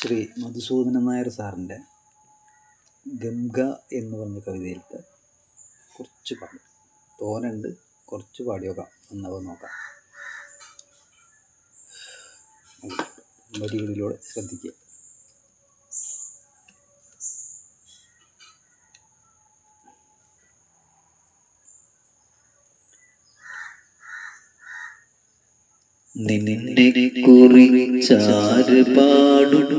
ശ്രീ മധുസൂദനൻ നായർ സാറിൻ്റെ ഗംഗ എന്ന് പറഞ്ഞ കവിതയിലത്തെ കുറച്ച് പാടും. തോനുണ്ട്, കുറച്ച് പാടിയോക്കാം, എന്നാവോ നോക്കാം. വരികളിലൂടെ ശ്രദ്ധിക്കുക. നിന്നെ കുറിച്ചാര് പാടും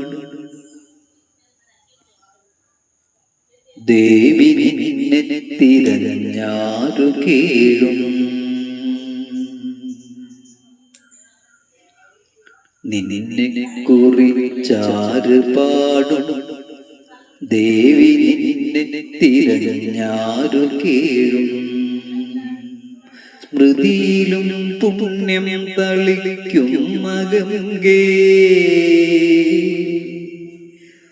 ദേവി, നിന്നെ തിരഞ്ഞാരു കേഴും. നിന്നെ കുറിച്ചാര് പാടും ദേവി, നിന്നെ തിരഞ്ഞാരു കേഴും. സ്മൃതിയിലും പുണ്യം തളിക്കും മകങ്കേ,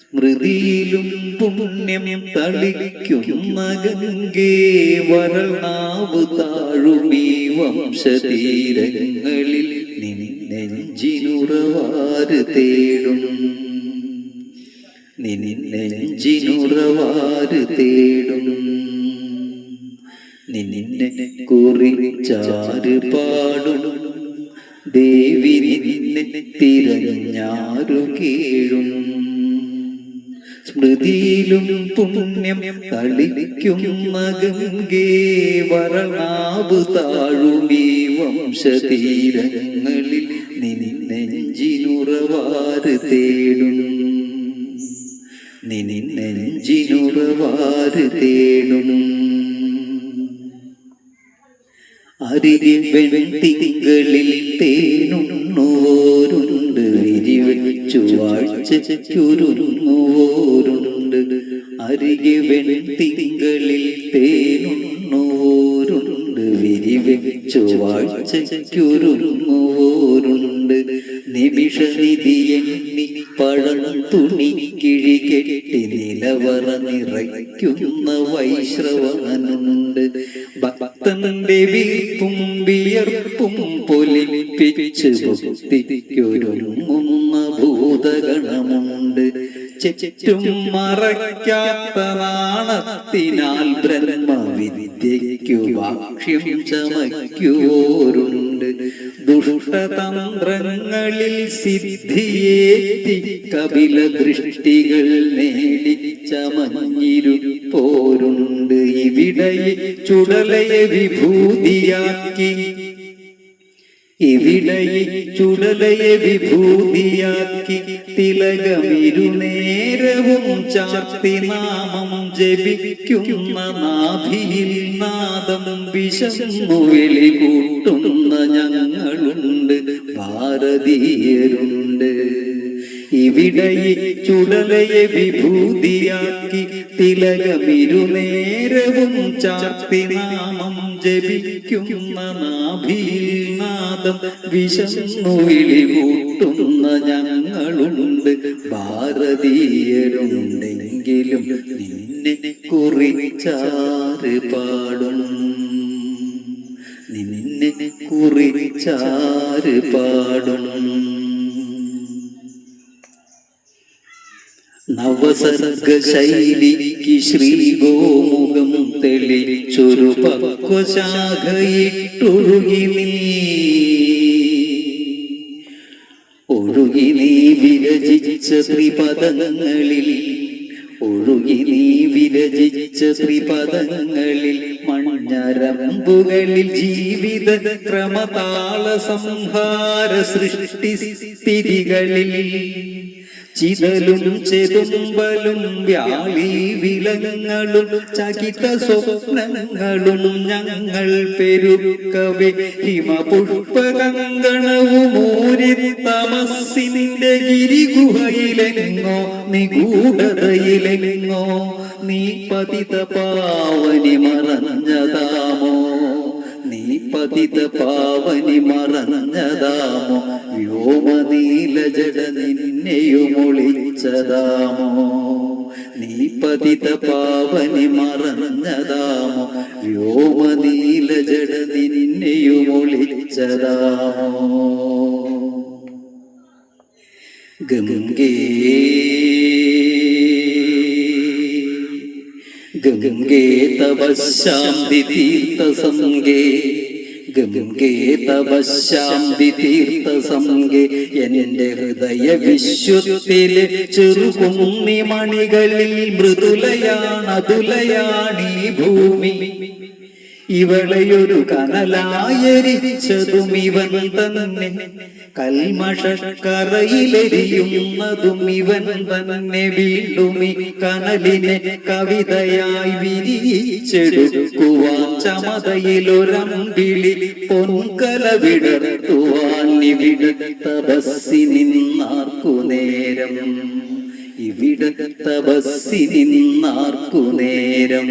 സ്മൃതിയിലും പുണ്യം തളിക്കും മകങ്കേ. വരനാവ് താഴുമീ വംശതീരങ്ങളിൽ നിന്നെഞ്ചിനുറവാര് തേടും, നിന്നെഞ്ചിനുറവാര് തേടും. നിന്നെ കുറിച്ചാര് പാടും ദേവി, നിന്നെ തിരഞ്ഞാരു കേഴും. സ്മൃതിയിലും പുണ്യം തളിക്കും മകങ്കേ, വരണാവ് താഴുമീ വംശതീരങ്ങളിൽ നിന്നെഞ്ചിനുറവാര് തേടും, നിന്നെഞ്ചിനുറവാര് തേടും. അരികെ വെൺതിങ്കളിൽ തേനുണ്ണുവോരുണ്ട്, വിരിവെച്ചു വാഴ്ചയ്ക്കുരുങ്ങുവോരുണ്ട്. അരികെ വെൺതിങ്കളിൽ തേനുണ്ണുവോരുണ്ട്, വിരിവെച്ചു വാഴ്ചയ്ക്കുരുങ്ങുവോരുണ്ട്. നിമിഷനിധി എണ്ണി പഴം തുണി കിഴി കെട്ടി നിലവറ നിറയ്ക്കുന്ന വൈശ്രവണനുണ്ട്. ഭക്തന്റെ വീർപ്പും വിയർപ്പും പൊലിപ്പിച്ച് ഭക്തിക്കൊരുങ്ങുന്ന ഭൂതഗണമുണ്ട്. ചുറ്റും മറയ്ക്കാത്ത നാണത്തിനാൽ ബ്രഹ്മവിദ്യയ്ക്കു ഭാഷ്യം ചമയ്ക്കുവോരുണ്ട്. ദുഷ്ടതന്ത്രങ്ങളിൽ സിദ്ധിയേറ്റി കപില ദൃഷ്ടികൾ നേടി ചമഞ്ഞിരുപ്പോരുണ്ട്. ഇവിടെ ചുടലയെ വിഭൂതിയാക്കി, ഇവിടെ ചുടലയെ വിഭൂതിയാക്കി തിലകമിരുനേരവും ചാർത്തി നാമം ജപിക്കുന്ന നാഭിയിൽ നാദം വിശന്നു വിളികൂട്ടുന്ന ഞങ്ങളുണ്ട്, ഭാരതീയരുണ്ട്. ഇവിടെ ചുടലയെ വിഭൂതിയാക്കി തിലകമിരുനേരവും ചാർത്തി നാമം ജപിക്കുന്ന നാഭിയിൽ നാദം വിശന്നു വിളികൂട്ടുന്ന ഞങ്ങളുണ്ട്, ഭാരതീയരുണ്ടെങ്കിലും നിന്നെ കുറിച്ചാര് പാടും, നിന്നെ കുറിച്ചാര് പാടും. നവസർഗശൈലിക്ക് ശ്രീഗോമുഖം തെളിച്ചൊരു പക്വശാഖയിട്ടൊഴുകി നീ വിരചിച്ച ത്രിപദങ്ങളിൽ, ഒഴുകി നീ വിരചിച്ച ത്രിപദങ്ങളിൽ മഞ്ഞരമ്പുകളിൽ ജീവിത ക്രമതാള സംഹാര സൃഷ്ടി സ്ഥിതികളിൽ ചിതലും ചെതുമ്പലും വ്യാളി വിലങ്ങളും ചകിത സ്വപ്നങ്ങളും ഞങ്ങൾ പെരുക്കവേ ഹിമപുഷ്പകങ്കണവുമൂരി തമസ്സിന്റെ ഗിരിഗുഹയിലെങ്ങോ നിഗൂഢതയിലെങ്ങോ നീ പതിത പാവനി മറഞ്ഞതാമോ, നീ പതിത പാവനി മറഞ്ഞതാമോ. വ്യോമനീലജട നിന്നെയുമൊളിച്ചതാമോ, നീ പതിത പാവനി മറഞ്ഞതാമോ. വ്യോമനീലജട നിന്നെയുമൊളിച്ചതാമോ. ഗംഗേ ഗംഗേ തപശാന്തി തീർത്ഥസംഗേ ഗംഗേ തപശാന്തി തീർത്ഥസംഗേ എന്റെ ഹൃദയ വിശ്വത്തിലെ ചെറുകുന്നി മണികളിൽ മൃദുലയാണതുലയാണീ ഭൂമി ഇവളെയൊരു കനലായെരിച്ചതും ഇവൻ തന്നെ കൽമഷക്കറയിലെരിയുന്നതും ഇവൻ തന്നെ വീണ്ടും ഈ കനലിനെ കവിതയായി വിരിച്ചെടുക്കുവാൻ ചമതയിലൊരമ്പിളി പൊൻകല വിടർത്തുവാൻ ഇവിടെ തപസ്സി നിന്നാർക്കു നേരം ഇവിടെ തപസ്സി നിന്നാർക്കു നേരം